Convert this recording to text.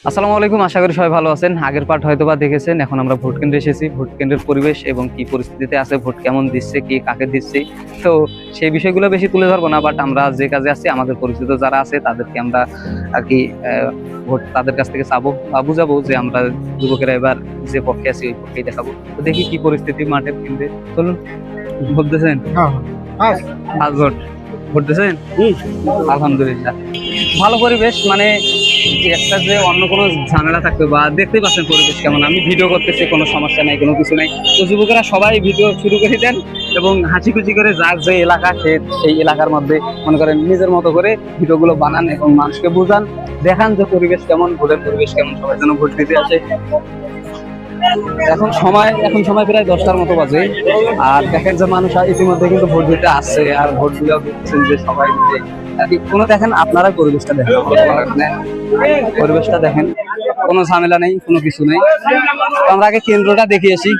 আসসালামু আলাইকুম, আশা করি সবাই ভালো আছেন। আগের পার্ট হয়তোবা দেখেছেন। এখন আমরা ভোট কেন্দ্রে এসেছি। ভোট কেন্দ্রের পরিবেশ এবং কি পরিস্থিতিতে আছে, ভোট কেমন দিচ্ছে, কি কাকে দিচ্ছে, তো সেই বিষয়গুলো বেশি তুলে ধরবো না। বাট আমরা যে কাজে আছি, আমাদের পরিচিত যারা আছে তাদেরকে আমরা আর কি ভোট তাদের কাছ থেকে চাবো বা বুঝাবো যে আমরা যুবকেরা এবার যে পক্ষে আছি ওই পক্ষেই দেখাবো। তো দেখি কি পরিস্থিতি মাঠের কেন্দ্রে। চলুন, ভোট দিয়েছেন? আজ ভোট দিয়েছেন? আলহামদুলিল্লাহ, ভালো পরিবেশ। মানে একটা যে অন্য কোনো ঝামেলা থাকবে বা দেখতে পাচ্ছেন পরিবেশ কেমন, আমি ভিডিও করতেছি, কোনো সমস্যা নাই, কোনো কিছু নাই। তো যুবকেরা সবাই ভিডিও শুরু করে দেন এবং হাসি খুশি করে যার যে এলাকা সেই এলাকার মধ্যে মনে করেন নিজের মতো করে ভিডিওগুলো বানান এবং মানুষকে বোঝান, দেখান যে পরিবেশ কেমন, ভোটের পরিবেশ কেমন, সবাই যেন ভোট দিতে আসে। এখন সময় প্রায় 10টার মতো বাজে। আর দেখেন যে মানুষ ইতিমধ্যে কিন্তু ভোট দিতে আসছে আর ভোট দিলেও দেখছেন যে সবাই মিলে আর কি কোনো দেখেন। আপনারা পরিবেশটা দেখেন, পরিবেশটা দেখেন, কোনো ঝামেলা নেই, কোনো কিছু নেই। তো আমরা আগে কেন্দ্রটা দেখে আসি